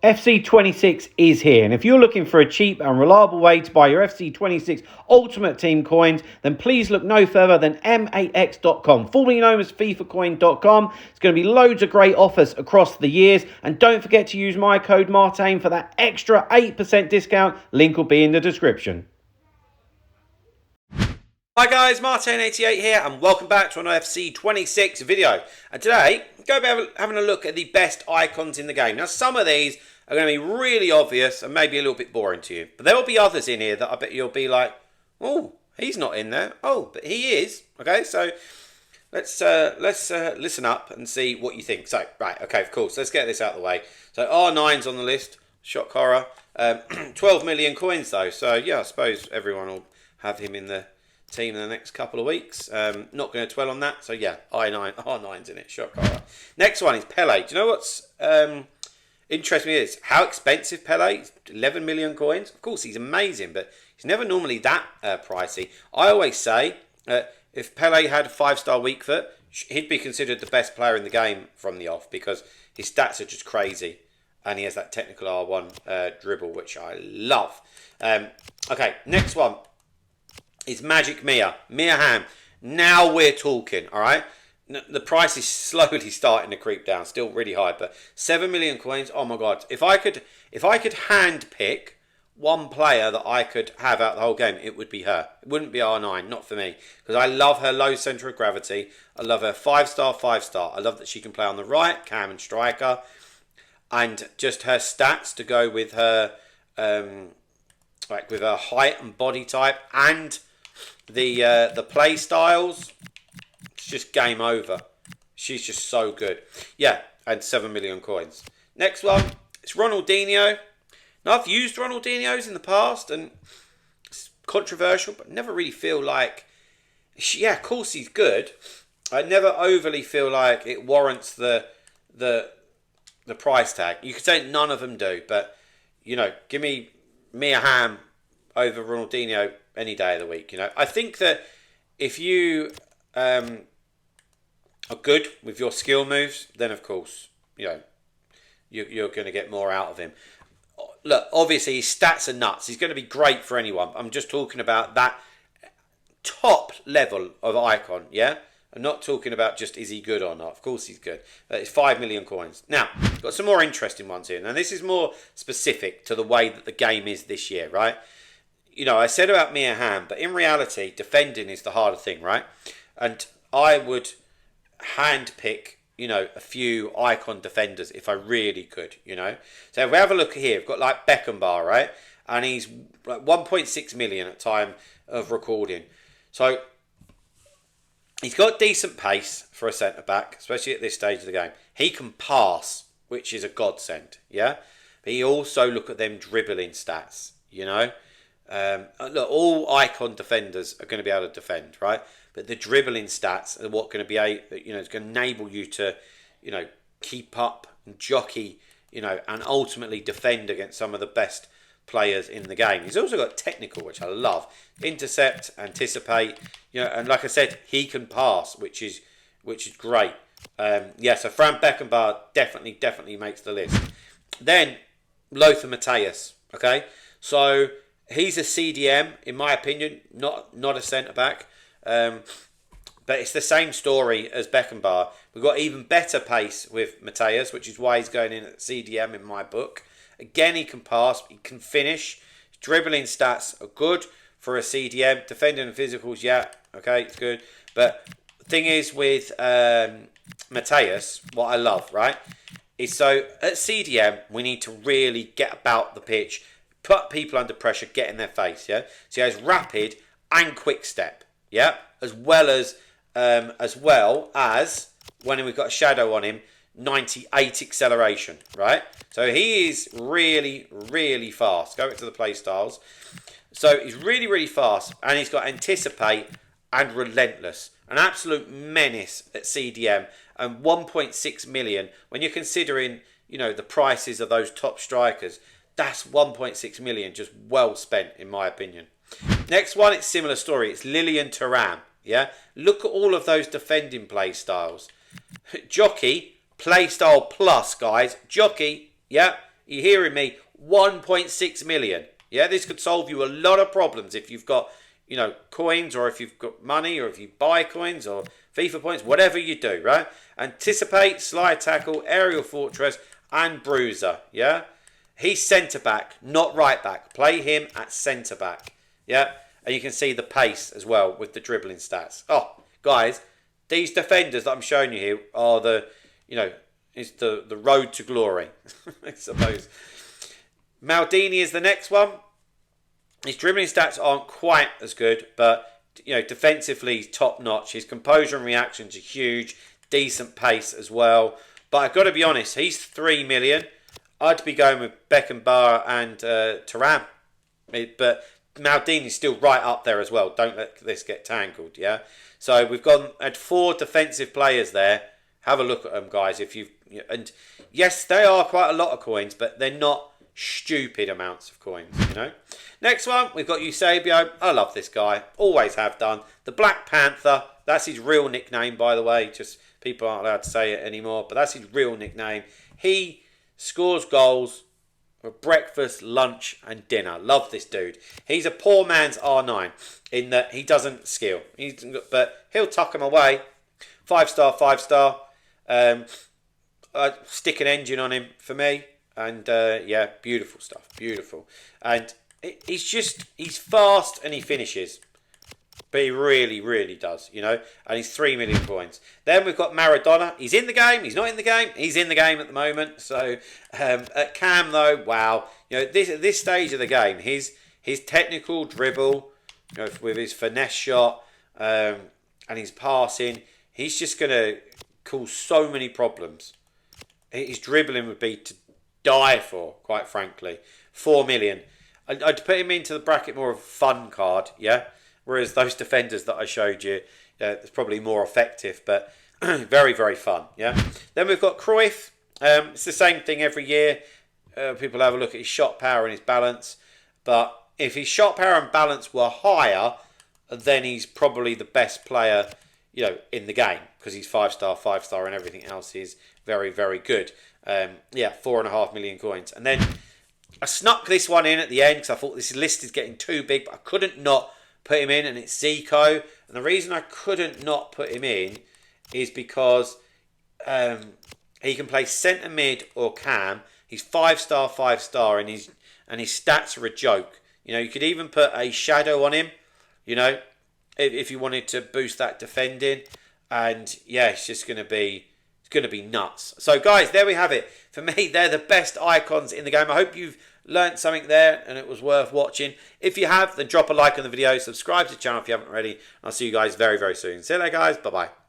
FC26 is here, and if you're looking for a cheap and reliable way to buy your FC26 Ultimate Team coins, then please look no further than max.com, formerly known as fifacoin.com. It's going to be loads of great offers across the years, and don't forget to use my code Martin for that extra 8% discount. Link will be in the description. Hi guys, Martin88 here, and welcome back to an FC26 video. And today, go having a look at the best icons in the game. Now, some of these are going to be really obvious and maybe a little bit boring to you, but there will be others in here that I bet you'll be like, "Oh, he's not in there. Oh, but he is." Okay, so let's listen up and see what you think. So, right, okay, of course, let's get this out of the way. So R9's on the list. Shock horror. 12 million coins though. So yeah, I suppose everyone will have him in the team in the next couple of weeks. Not going to dwell on that. So yeah, R9's in it. Shock horror. Next one is Pele. Do you know what's interesting is how expensive Pele is? 11 million coins. Of course, he's amazing, but he's never normally that pricey. I always say if Pele had a 5-star weak foot, he'd be considered the best player in the game from the off because his stats are just crazy. And he has that technical R1 dribble, which I love. Okay, next one is Magic Mia. Mia Hamm. Now we're talking, all right? The price is slowly starting to creep down. Still really high, but 7 million coins. Oh my God! If I could hand pick one player that I could have out the whole game, it would be her. It wouldn't be R9, not for me, because I love her low centre of gravity. I love her 5-star. I love that she can play on the right, cam and striker, and just her stats to go with her, like with her height and body type and the play styles. It's just game over. She's just so good. Yeah, and 7 million coins. Next one, it's Ronaldinho. Now, I've used Ronaldinho's in the past, and it's controversial, but never really feel like... Yeah, of course he's good. I never overly feel like it warrants the price tag. You could say none of them do, but, you know, give me Mia Hamm over Ronaldinho any day of the week, you know. I think that if you are good with your skill moves, then of course, you know, you're going to get more out of him. Look, obviously his stats are nuts. He's going to be great for anyone. I'm just talking about that top level of icon, yeah? I'm not talking about just is he good or not. Of course he's good. It's 5 million coins. Now, got some more interesting ones here. Now, this is more specific to the way that the game is this year, right? You know, I said about Mia Hamm, but in reality, defending is the harder thing, right? And I would handpick, you know, a few icon defenders if I really could, you know. So if we have a look here, we've got like Beckenbauer, right? And he's like 1.6 million at time of recording. So he's got decent pace for a centre-back, especially at this stage of the game. He can pass, which is a godsend, yeah? But you also look at them dribbling stats, you know? Look, all icon defenders are going to be able to defend, right? But the dribbling stats are what going to be, you know, it's going to enable you to, you know, keep up and jockey, you know, and ultimately defend against some of the best players in the game. He's also got technical, which I love. Intercept, anticipate, you know, and like I said, he can pass, which is great. Yeah, so Fran Beckenbauer definitely makes the list. Then Lothar Matthäus, okay? So he's a CDM, in my opinion, not a centre-back. But it's the same story as Beckenbauer. We've got even better pace with Matthäus, which is why he's going in at CDM in my book. Again, he can pass, he can finish. Dribbling stats are good for a CDM. Defending and physicals, yeah, okay, it's good. But the thing is with Matthäus, what I love, right, is so at CDM, we need to really get about the pitch, put people under pressure, get in their face, yeah? So he has rapid and quick step, yeah? As well as when we've got a shadow on him, 98 acceleration, right? So he is really fast. Go back to the play styles. So he's really fast, and he's got anticipate and relentless. An absolute menace at CDM, and 1.6 million. When you're considering, you know, the prices of those top strikers, that's 1.6 million just well spent, in my opinion. Next one, it's similar story. It's Lilian Thuram, yeah? Look at all of those defending play styles. Jockey, play style plus, guys. Jockey, yeah? you hearing me? 1.6 million. Yeah, this could solve you a lot of problems if you've got, you know, coins, or if you've got money, or if you buy coins or FIFA points, whatever you do, right? Anticipate, slide tackle, aerial fortress, and bruiser. Yeah, he's centre back, not right back. Play him at centre back. Yeah, and you can see the pace as well with the dribbling stats. Oh, guys, these defenders that I'm showing you here are the, you know, it's the road to glory, I suppose. Maldini is the next one. His dribbling stats aren't quite as good, but, you know, defensively he's top notch. His composure and reactions are huge, decent pace as well. But I've got to be honest, he's 3 million. I'd be going with Beckenbauer and Thuram, but Maldini's still right up there as well. Don't let this get tangled. Yeah. So we've had 4 defensive players there. Have a look at them, guys. And yes, they are quite a lot of coins, but they're not stupid amounts of coins, you know. Next one, we've got Eusebio. I love this guy, always have done. The Black Panther, that's his real nickname, by the way. Just people aren't allowed to say it anymore, but that's his real nickname. He scores goals for breakfast, lunch, and dinner. Love this dude. He's a poor man's R9 in that he doesn't skill, but he'll tuck him away. 5-star, 5-star. Stick an engine on him for me. And yeah, beautiful stuff, beautiful. And he's fast and he finishes, but he really, really does, you know. And he's 3 million coins. Then we've got Maradona. He's in the game. He's not in the game. He's in the game at the moment. So at Cam though, wow, you know, at this stage of the game, his technical dribble, you know, with his finesse shot and his passing, he's just gonna cause so many problems. His dribbling would be to die for, quite frankly. 4 million. I'd put him into the bracket more of a fun card, yeah? Whereas those defenders that I showed you, it's probably more effective, but very, very fun, yeah? Then we've got Cruyff. It's the same thing every year. People have a look at his shot power and his balance. But if his shot power and balance were higher, then he's probably the best player, you know, in the game, because he's 5-star, 5-star, and everything else is very, very good. Yeah, 4.5 million coins. And then I snuck this one in at the end because I thought this list is getting too big, but I couldn't not put him in, and it's Zico. And the reason I couldn't not put him in is because he can play centre mid or cam. He's 5-star, 5-star, and his stats are a joke. You know, you could even put a shadow on him, you know, if you wanted to boost that defending. And yeah, it's just going to be nuts. So guys, there we have it. For me, they're the best icons in the game. I hope you've learnt something there and it was worth watching. If you have, then drop a like on the video, subscribe to the channel if you haven't already. I'll see you guys very, very soon. See you later, guys. Bye-bye.